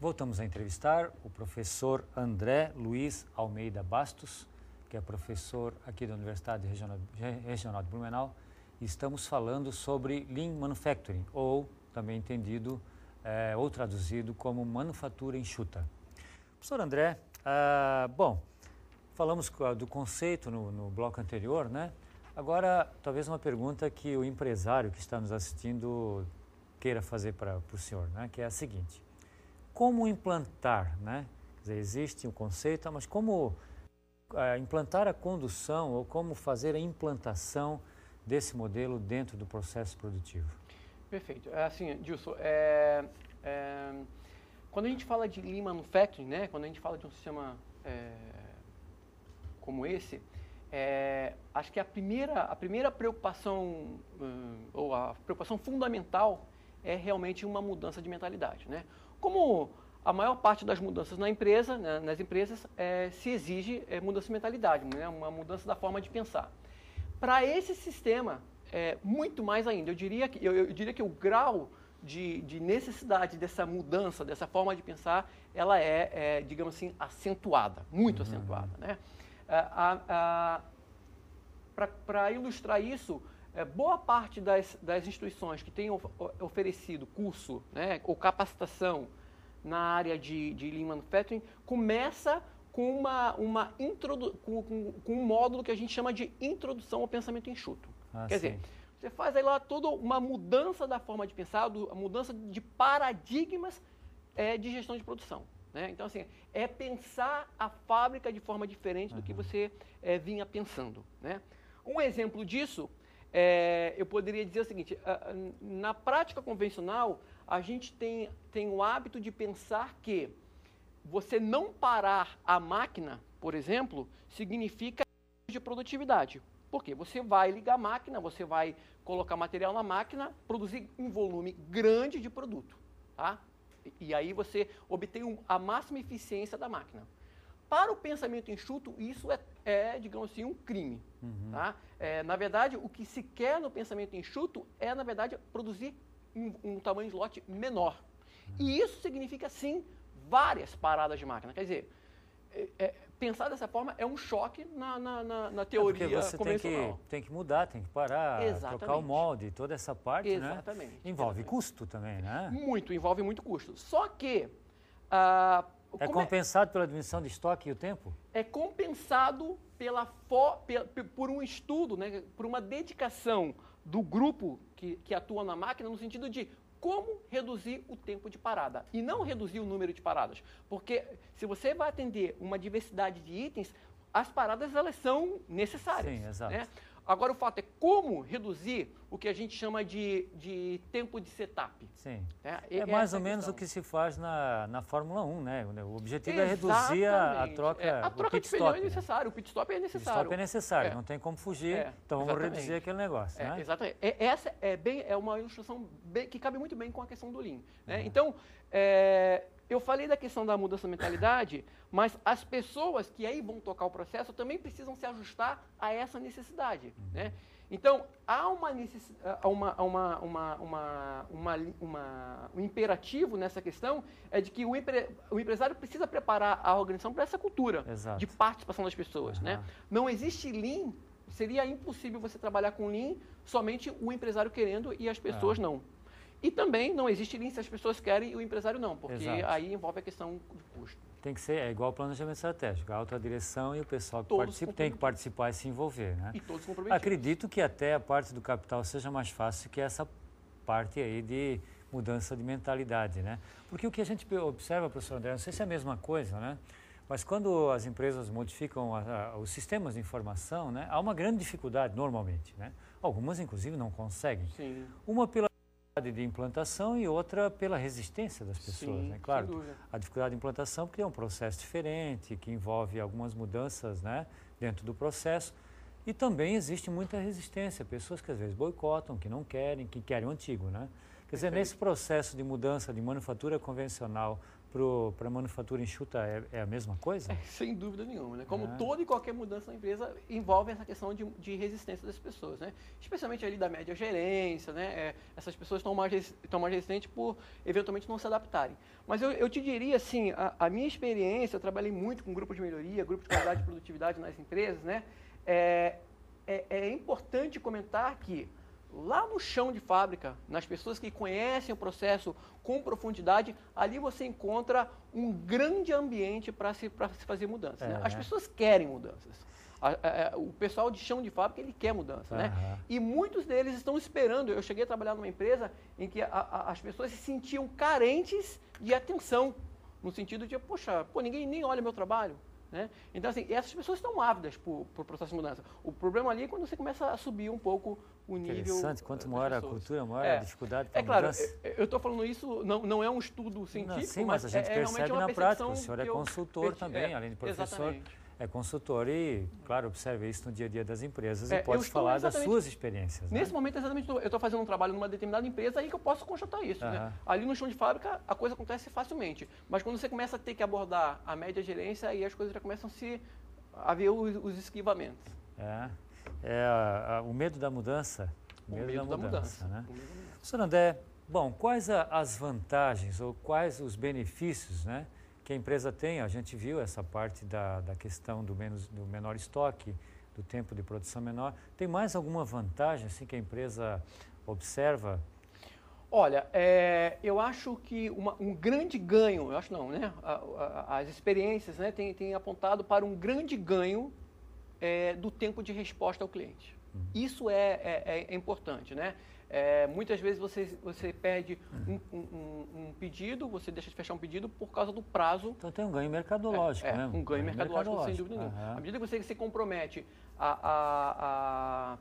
Voltamos a entrevistar o professor André Luiz Almeida Bastos, que é professor aqui da Universidade Regional de Blumenau, e estamos falando sobre Lean Manufacturing, ou também entendido ou traduzido como manufatura enxuta. Professor André, bom, falamos do conceito no bloco anterior, né? Agora, talvez uma pergunta que o empresário que está nos assistindo queira fazer para o senhor, né? Que é a seguinte: como implantar, né? Quer dizer, existe um conceito, mas como implantar a condução ou como fazer a implantação desse modelo dentro do processo produtivo? Perfeito. Assim, Gilson, quando a gente fala de Lean Manufacturing, né? Quando a gente fala de um sistema como esse, acho que a primeira preocupação, ou a preocupação fundamental, é realmente uma mudança de mentalidade, né? Como a maior parte das mudanças na empresa, né, nas empresas, se exige mudança de mentalidade, né? Uma mudança da forma de pensar. Para esse sistema, muito mais ainda, eu diria que o grau de necessidade dessa mudança, dessa forma de pensar, ela digamos assim, acentuada, muito acentuada, né? Para ilustrar isso, boa parte das instituições que têm oferecido curso, né, ou capacitação na área de Lean Manufacturing começa com com um módulo que a gente chama de Introdução ao Pensamento Enxuto. Quer dizer, você faz aí lá toda uma mudança da forma de pensar, a mudança de paradigmas de gestão de produção. Né? Então, assim, é pensar a fábrica de forma diferente do que você vinha pensando. Né? Um exemplo disso, eu poderia dizer o seguinte: na prática convencional, a gente tem o hábito de pensar que você não parar a máquina, por exemplo, significa de produtividade. Por quê? Você vai ligar a máquina, você vai colocar material na máquina, produzir um volume grande de produto. Tá? E aí você obtém a máxima eficiência da máquina. Para o pensamento enxuto, isso digamos assim, um crime. Tá? Na verdade, o que se quer no pensamento enxuto na verdade, produzir um tamanho de lote menor. E isso significa, sim, várias paradas de máquina. Quer dizer, pensar dessa forma é um choque na teoria convencional. Porque você tem que mudar, tem que parar, trocar o molde, toda essa parte, exatamente, né? Envolve custo também, né? Envolve muito custo. Só que... é compensado pela diminuição de estoque e o tempo? É compensado por um estudo, né, por uma dedicação do grupo que atua na máquina no sentido de como reduzir o tempo de parada e não reduzir o número de paradas. Porque se você vai atender uma diversidade de itens, as paradas elas são necessárias. Sim, exato. Né? Agora, o fato é como reduzir o que a gente chama de tempo de setup. Sim. É mais ou menos o que se faz na Fórmula 1, né? O objetivo é reduzir a troca. A troca de pneu é necessário, o pit stop é necessário. O pit stop é necessário, não tem como fugir, então vamos reduzir aquele negócio. Né? Exatamente. Essa é uma ilustração que cabe muito bem com a questão do Lean. Né? Então, eu falei da questão da mudança de mentalidade, mas as pessoas que aí vão tocar o processo também precisam se ajustar a essa necessidade. Né? Então, há um imperativo nessa questão, de que o empresário precisa preparar a organização para essa cultura de participação das pessoas. Né? Não existe Lean, seria impossível você trabalhar com Lean somente o empresário querendo e as pessoas não. E também não existe Lean se as pessoas querem e o empresário não, porque aí envolve a questão de custo. Tem que ser igual ao planejamento estratégico, a alta direção e o pessoal que participa tem que participar e se envolver. Né? E todos comprometidos. Acredito que até a parte do capital seja mais fácil que essa parte aí de mudança de mentalidade. Né? Porque o que a gente observa, professor André, não sei se é a mesma coisa, né? Mas quando as empresas modificam os sistemas de informação, né, há uma grande dificuldade normalmente. Né? Algumas, inclusive, não conseguem. Sim. Uma pela de implantação e outra pela resistência das pessoas, né? Claro, a dificuldade de implantação porque é um processo diferente, que envolve algumas mudanças, né, dentro do processo, e também existe muita resistência, pessoas que às vezes boicotam, que não querem, que querem o antigo, né? Quer dizer, nesse processo de mudança de manufatura convencional para a manufatura enxuta é a mesma coisa? Sem dúvida nenhuma, né? Como toda e qualquer mudança na empresa envolve essa questão de resistência das pessoas, né? Especialmente ali da média gerência, né? Essas pessoas estão mais resistentes por eventualmente não se adaptarem. Mas eu te diria assim, a minha experiência, eu trabalhei muito com grupos de melhoria, grupos de qualidade e produtividade nas empresas, né? É importante comentar que lá no chão de fábrica, nas pessoas que conhecem o processo com profundidade, ali você encontra um grande ambiente para se fazer mudanças. Né? As pessoas querem mudanças. O pessoal de chão de fábrica, ele quer mudança. Né? E muitos deles estão esperando. Eu cheguei a trabalhar numa empresa em que as pessoas se sentiam carentes de atenção, no sentido de, poxa, ninguém nem olha meu trabalho. Né? Então, assim, essas pessoas estão ávidas por processo de mudança. O problema ali é quando você começa a subir um pouco o nível. Interessante, quanto maior a cultura, maior a dificuldade para a claro, mudança. eu estou falando isso, não é um estudo científico, sim, mas a gente percebe na prática. O senhor é consultor também, além de professor. Exatamente. É consultor e, claro, observa isso no dia a dia das empresas e pode falar das suas experiências. Nesse momento, exatamente, eu estou fazendo um trabalho numa determinada empresa aí que eu posso constatar isso. Né? Ali no chão de fábrica, a coisa acontece facilmente. Mas quando você começa a ter que abordar a média gerência, aí as coisas já começam a ver os esquivamentos. O medo da mudança. O medo da mudança. Né? Senhor André, bom, quais as vantagens ou quais os benefícios, né, que a empresa tem? A gente viu essa parte da questão do menor estoque, do tempo de produção menor. Tem mais alguma vantagem assim, que a empresa observa? Olha, eu acho que um grande ganho, eu acho não, né? As experiências, né, têm apontado para um grande ganho do tempo de resposta ao cliente. Isso é importante, né? Muitas vezes você perde um pedido, você deixa de fechar um pedido por causa do prazo. Então tem um ganho mercadológico, né? Um ganho mercadológico, sem dúvida nenhuma. À medida que você se compromete a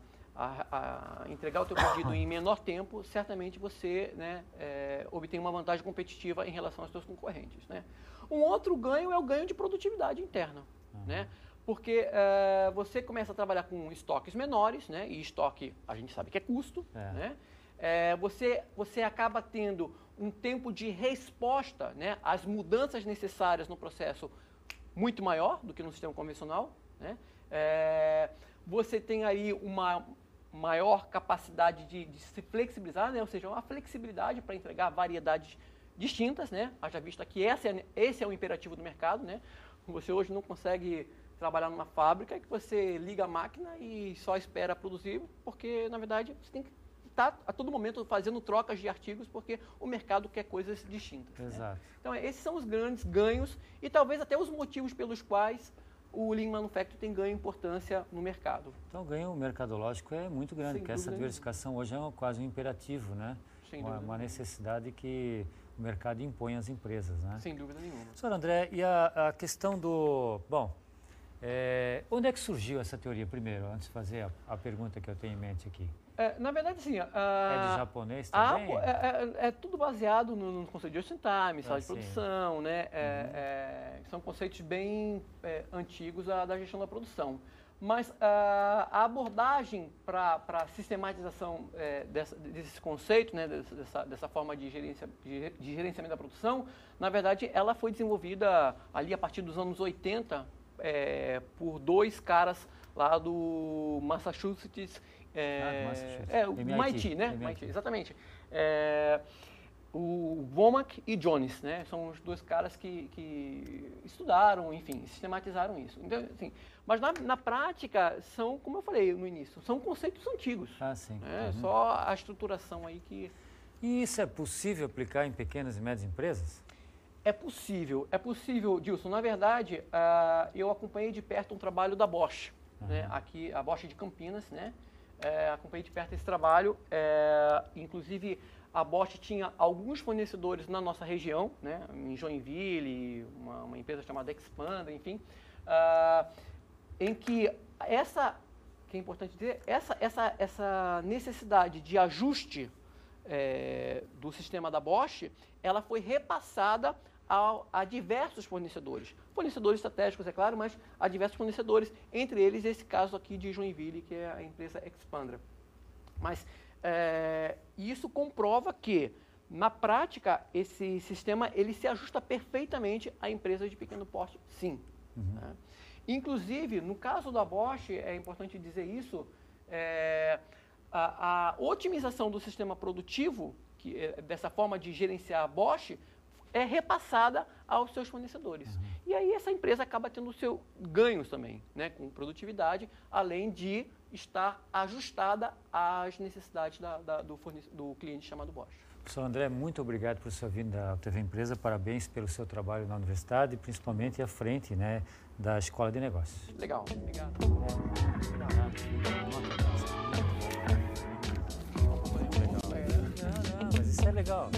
entregar o teu pedido em menor tempo, certamente você, né, obtém uma vantagem competitiva em relação aos seus concorrentes. Né? Um outro ganho é o ganho de produtividade interna. Né? Porque você começa a trabalhar com estoques menores, né? E estoque a gente sabe que é custo. Né? Você acaba tendo um tempo de resposta, né, às mudanças necessárias no processo muito maior do que no sistema convencional. Né? Você tem aí uma maior capacidade de se flexibilizar, né? Ou seja, uma flexibilidade para entregar variedades distintas. Né? Haja vista que esse é o imperativo do mercado. Né? Você hoje não consegue trabalhar numa fábrica que você liga a máquina e só espera produzir, porque, na verdade, você tem que estar a todo momento fazendo trocas de artigos, porque o mercado quer coisas distintas. Exato. Né? Então, esses são os grandes ganhos e talvez até os motivos pelos quais o Lean Manufacturing tem ganho importância no mercado. Então, o ganho mercadológico é muito grande, porque essa diversificação hoje é quase um imperativo, né? Uma necessidade que o mercado impõe às empresas, né? Sem dúvida nenhuma. Senhor André, e a questão do... Bom, onde é que surgiu essa teoria primeiro, antes de fazer a pergunta que eu tenho em mente aqui? Na verdade, sim. É de japonês também? É tudo baseado no conceito de just-in-time, sala de produção, né? São conceitos bem antigos da gestão da produção. Mas a abordagem para a sistematização desse conceito, né, dessa forma de gerenciamento da produção, na verdade, ela foi desenvolvida ali a partir dos anos 80 por dois caras lá do Massachusetts, MIT, né? MIT, exatamente. O Womack e Jones, né? São os dois caras que estudaram, enfim, sistematizaram isso. Então, assim, mas na prática, são, como eu falei no início, são conceitos antigos. Sim. Né? Só a estruturação aí que... E isso é possível aplicar em pequenas e médias empresas? É possível, Dilson. Na verdade, eu acompanhei de perto um trabalho da Bosch, né? Aqui, a Bosch de Campinas, né? Acompanhei de perto esse trabalho, inclusive a Bosch tinha alguns fornecedores na nossa região, né? Em Joinville, uma empresa chamada Expander, enfim, em que que é importante dizer, essa necessidade de ajuste do sistema da Bosch, ela foi repassada a diversos fornecedores. Fornecedores estratégicos, é claro, mas a diversos fornecedores, entre eles esse caso aqui de Joinville, que é a empresa Expander. Mas isso comprova que Na prática, esse sistema ele se ajusta perfeitamente a empresas de pequeno porte, sim. Né? Inclusive, no caso da Bosch, é importante dizer isso, a otimização do sistema produtivo, dessa forma de gerenciar a Bosch, é repassada aos seus fornecedores. E aí essa empresa acaba tendo seus ganhos também, né, com produtividade, além de estar ajustada às necessidades do cliente chamado Bosch. Professor André, muito obrigado por sua vinda à TV Empresa, parabéns pelo seu trabalho na universidade e principalmente à frente, né, da Escola de Negócios. Legal, obrigado. Mas isso é legal.